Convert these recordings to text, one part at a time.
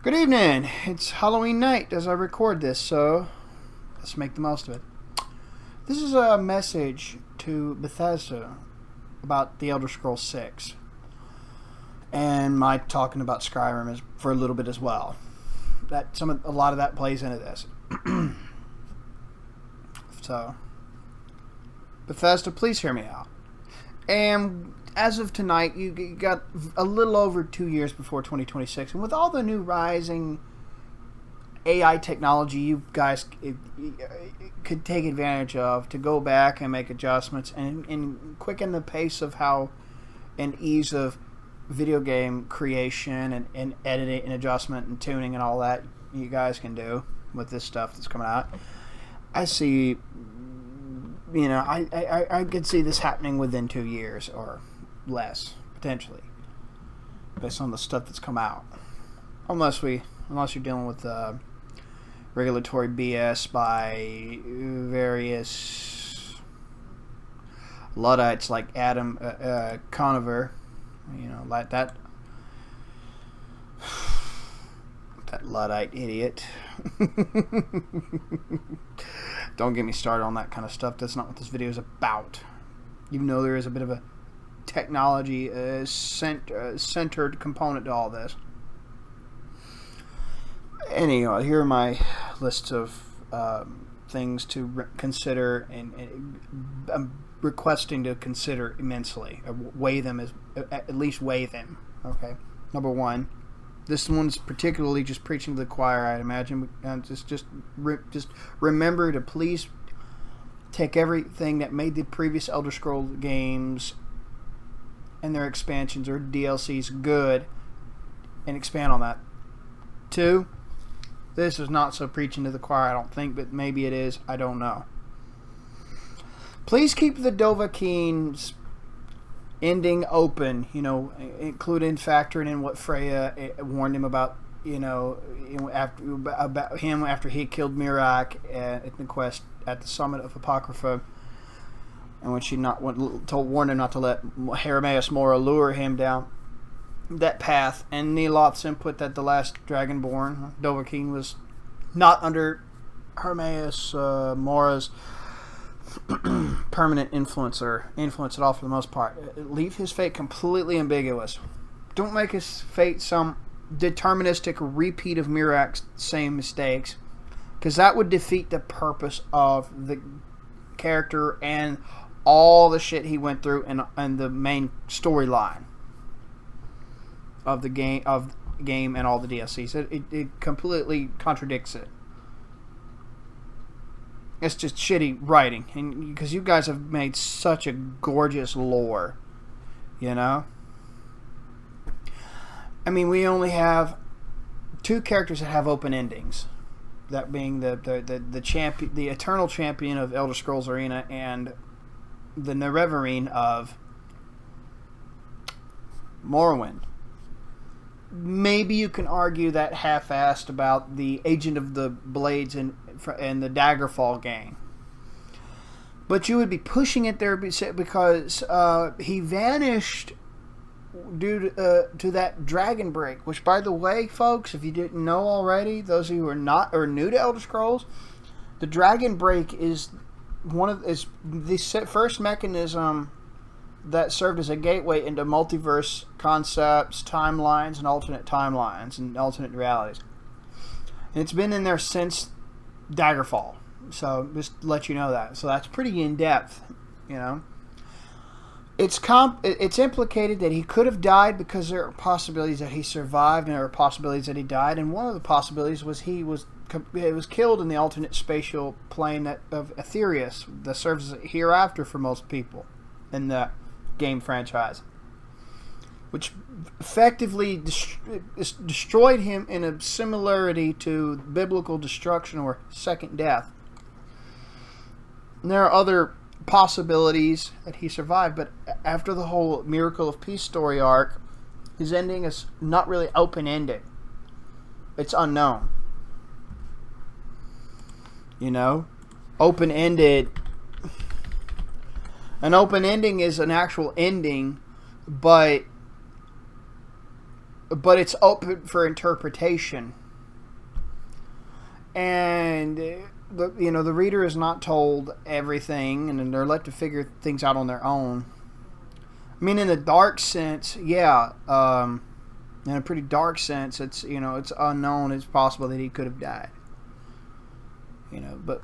Good evening. It's Halloween night as I record this, so let's make the most of it. This is a message to Bethesda about the Elder Scrolls 6. And my talking about Skyrim is for a little bit as well. A lot of that plays into this. So, Bethesda, please hear me out. And as of tonight, you got a little over 2 years before 2026, and with all the new rising AI technology you guys could take advantage of to go back and make adjustments and quicken the pace of how and ease of video game creation and editing and adjustment and tuning and all that you guys can do with this stuff that's coming out. I see, I could see this happening within 2 years or less, potentially, based on the stuff that's come out. Unless you're dealing with regulatory BS by various Luddites like Adam Conover, like that Luddite idiot. Don't get me started on that kind of stuff. That's not what this video is about. Even though there is a bit of a technology centered component to all this. Anyhow, here are my list of things to consider, and I'm requesting to consider immensely. At least weigh them. Okay. Number one, this one's particularly just preaching to the choir, I'd imagine. Just remember to please take everything that made the previous Elder Scrolls games and their expansions or DLCs good and expand on that. Two, this is not so preaching to the choir, I don't think, but maybe it is. I don't know. Please keep the Dovahkiin's ending open, including factoring in what Freya warned him about, about him after he killed Mirak at the quest at the summit of Apocrypha, and when she warned him not to let Hermaeus Mora lure him down that path, and Neloth's input that the last Dragonborn, Dovahkiin, was not under Hermaeus Mora's permanent influence at all for the most part. Leave his fate completely ambiguous. Don't make his fate some deterministic repeat of Mirak's same mistakes, because that would defeat the purpose of the character and all the shit he went through and the main storyline of the game and all the DLCs. It completely contradicts it. It's just shitty writing, and because you guys have made such a gorgeous lore, I mean, we only have 2 characters that have open endings. That being the champion, the eternal champion of Elder Scrolls Arena, and the Nerevarine of Morrowind. Maybe you can argue that half-assed about the Agent of the Blades and the Daggerfall game. But you would be pushing it there because he vanished due to that Dragon Break, which, by the way, folks, if you didn't know already, those of you who are not or new to Elder Scrolls, the Dragon Break is the first mechanism that served as a gateway into multiverse concepts, timelines, and alternate realities. And it's been in there since Daggerfall. So just to let you know that. So that's pretty in depth, It's implicated that he could have died because there are possibilities that he survived and there are possibilities that he died. And one of the possibilities was he was killed in the alternate spatial plane of Aetherius that serves as a hereafter for most people in the game franchise, which effectively destroyed him in a similarity to biblical destruction or second death. And there are other possibilities that he survived, but after the whole Miracle of Peace story arc, his ending is not really open-ended. It's unknown. Open-ended. An open ending is an actual ending, but but it's open for interpretation. And the reader is not told everything, and they're left to figure things out on their own. I mean, in the dark sense, yeah. In a pretty dark sense, it's it's unknown. It's possible that he could have died. But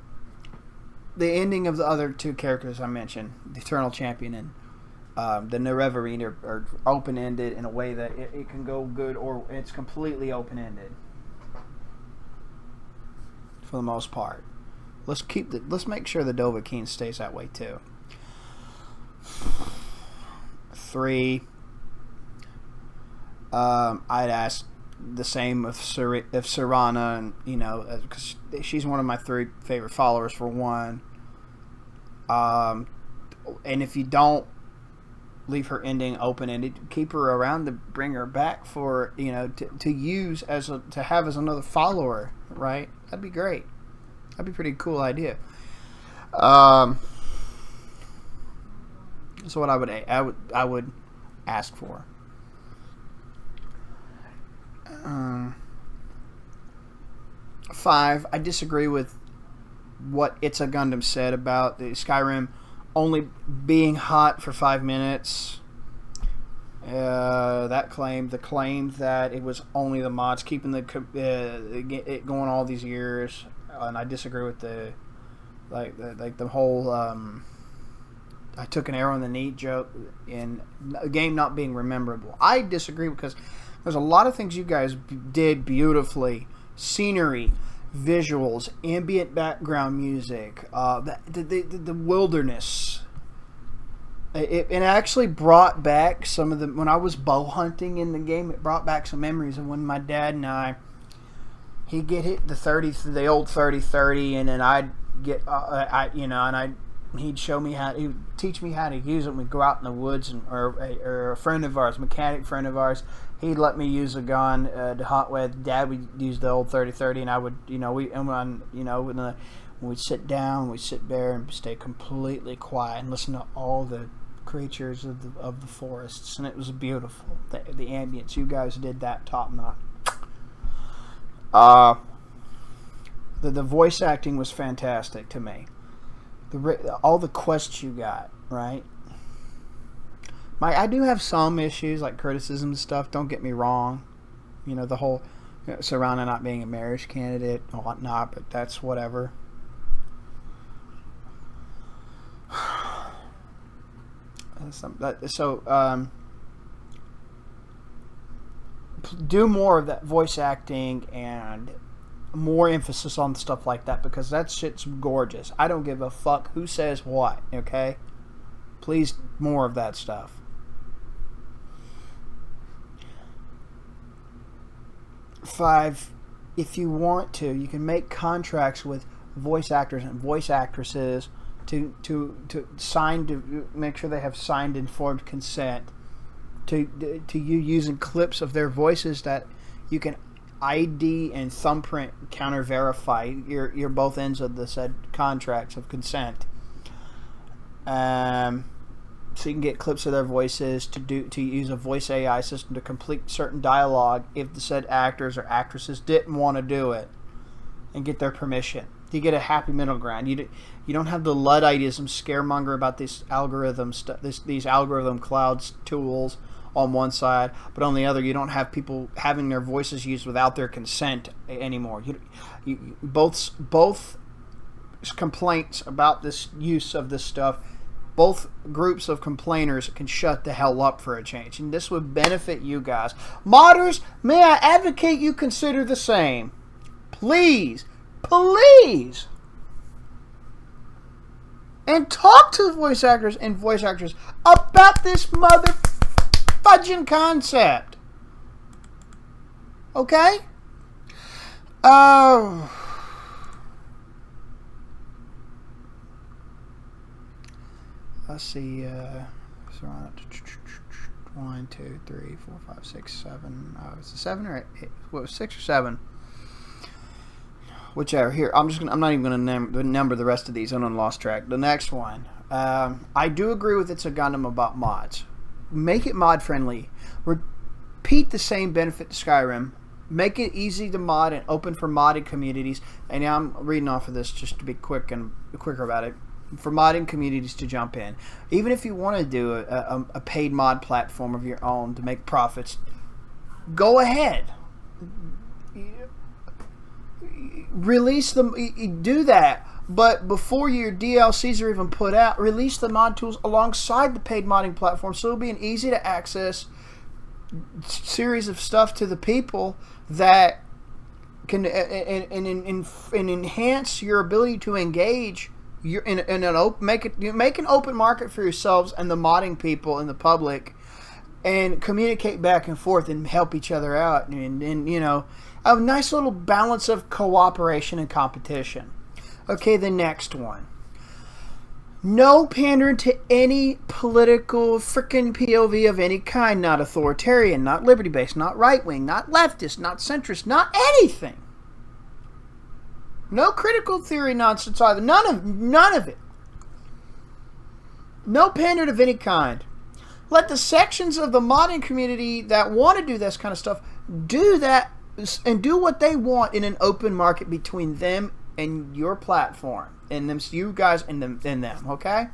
the ending of the other two characters I mentioned, the Eternal Champion and the Nerevarine, are open-ended in a way that it can go good, or it's completely open-ended for the most part. Let's make sure the Dovahkiin stays that way too. 3. I'd ask the same of Serana, and because she's one of my 3 favorite followers for one. And if you don't leave her ending open-ended, keep her around to bring her back for to use to have as another follower, right? That'd be great. That'd be a pretty cool idea. So what I would ask for. 5. I disagree with what It's a Gundam said about the Skyrim only being hot for 5 minutes. The claim that it was only the mods keeping it going all these years, and I disagree with the whole I took an arrow in the knee joke in a game not being rememberable. I disagree because there's a lot of things you guys did beautifully. Scenery, visuals, ambient background music, the wilderness. It actually brought back some of the... When I was bow hunting in the game, it brought back some memories of when my dad and he'd get hit the old 30-30, and then I'd get... he'd show me he'd teach me how to use it. We'd go out in the woods, or a friend of ours, mechanic friend of ours, he'd let me use a gun to hunt with. Dad would use the old 30-30, and I would, when we'd sit down, we'd sit there and stay completely quiet and listen to all the creatures of the forests, and it was beautiful. The ambience, you guys did that top notch. The voice acting was fantastic to me. All the quests you got, right? I do have some issues, like criticism and stuff, don't get me wrong. The whole Serana not being a marriage candidate and whatnot, but that's whatever. Do more of that voice acting and more emphasis on stuff like that, because that shit's gorgeous. I don't give a fuck who says what, okay? Please, more of that stuff. 5, if you want to, you can make contracts with voice actors and voice actresses to make sure they have signed informed consent to you using clips of their voices that you can ID and thumbprint counter verify your both ends of the said contracts of consent. So you can get clips of their voices to use a voice AI system to complete certain dialogue if the said actors or actresses didn't want to do it, and get their permission. You get a happy middle ground. You don't have the Ludditism scaremonger about this algorithm these algorithm clouds tools on one side, but on the other you don't have people having their voices used without their consent anymore. Both complaints about this use of this stuff, both groups of complainers can shut the hell up for a change, and this would benefit you guys. Modders, may I advocate you consider the same? Please, and talk to the voice actors and voice actors about this mother fudging concept. Okay? Let's see. So 1, 2, 3, 4, 5, 6, 7. It's a 7 or 8? What was 6 or 7? Whichever. Here, I'm not even gonna number the rest of these. I'm on lost track. The next one. I do agree with It's a Gundam about mods. Make it mod friendly. repeat the same benefit to Skyrim. Make it easy to mod and open for modding communities. And now I'm reading off of this just to be quicker about it. For modding communities to jump in. Even if you want to do a paid mod platform of your own to make profits, go ahead. Release them. Do that. But before your DLCs are even put out, release the mod tools alongside the paid modding platform, so it'll be an easy to access series of stuff to the people that can and enhance your ability to engage. You're in an open, make an open market for yourselves and the modding people and the public, and communicate back and forth and help each other out, and you know, a nice little balance of cooperation and competition. Okay, the next one. No pandering to any political frickin' POV of any kind. Not authoritarian, not liberty-based, not right-wing, not leftist, not centrist, not anything. No critical theory nonsense either. None of it. No pander of any kind. Let the sections of the modding community that want to do this kind of stuff do that and do what they want in an open market between them and your platform. And them, you guys and them, okay?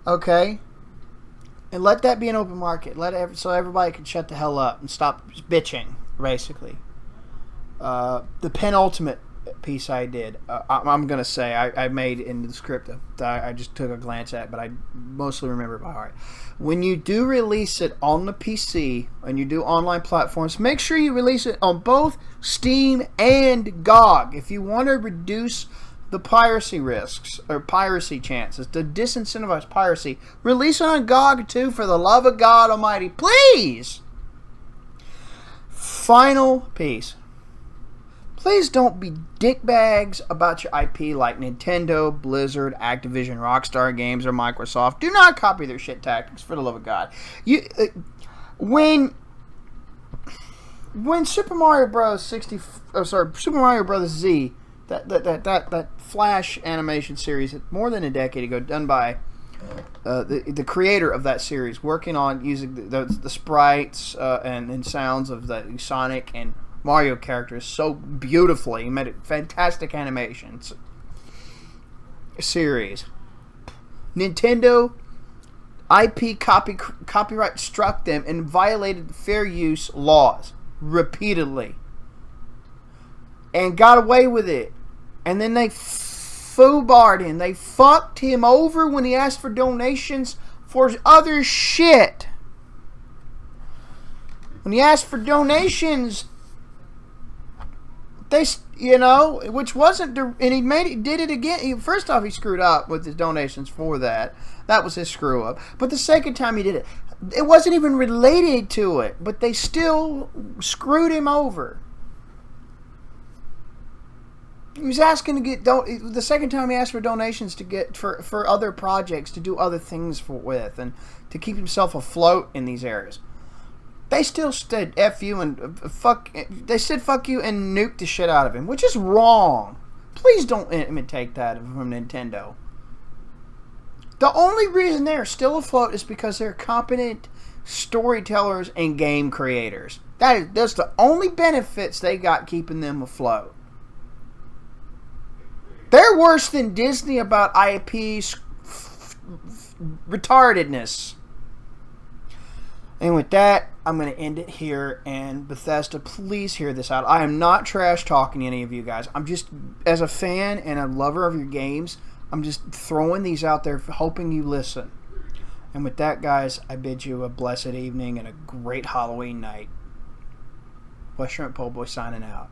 Okay. And let that be an open market. So everybody can shut the hell up and stop bitching, basically. The penultimate piece I did, I'm going to say, I made in the script that I just took a glance at, but I mostly remember it by heart. When you do release it on the PC, and you do online platforms, make sure you release it on both Steam and GOG. If you want to reduce the piracy risks or piracy chances, to disincentivize piracy, release it on GOG too, for the love of God Almighty, please. Final piece. Please don't be dickbags about your IP like Nintendo, Blizzard, Activision, Rockstar Games, or Microsoft. Do not copy their shit tactics, for the love of God. When Super Mario Bros. Super Mario Bros. Z, that Flash animation series, more than a decade ago, done by the creator of that series, working on using the sprites and sounds of the Sonic and Mario characters so beautifully, made it fantastic animations series. Nintendo IP copyright struck them and violated fair use laws repeatedly, and got away with it. And then they foobarred him. They fucked him over when he asked for donations for other shit. When he asked for donations, they, which wasn't, and he did it again. First off, he screwed up with his donations for that. That was his screw up. But the second time he did it, it wasn't even related to it, but they still screwed him over. He was asking to get the second time he asked for donations to get for other projects, to do other things with, and to keep himself afloat in these areas. They still said F you and fuck. They said fuck you and nuked the shit out of him, which is wrong. Please don't imitate that from Nintendo. The only reason they're still afloat is because they're competent storytellers and game creators. That's the only benefits they got keeping them afloat. They're worse than Disney about IP's retardedness. And with that, I'm going to end it here. And Bethesda, please hear this out. I am not trash talking to any of you guys. I'm just, as a fan and a lover of your games, I'm just throwing these out there, hoping you listen. And with that, guys, I bid you a blessed evening and a great Halloween night. West Shrimp Pole Boy signing out.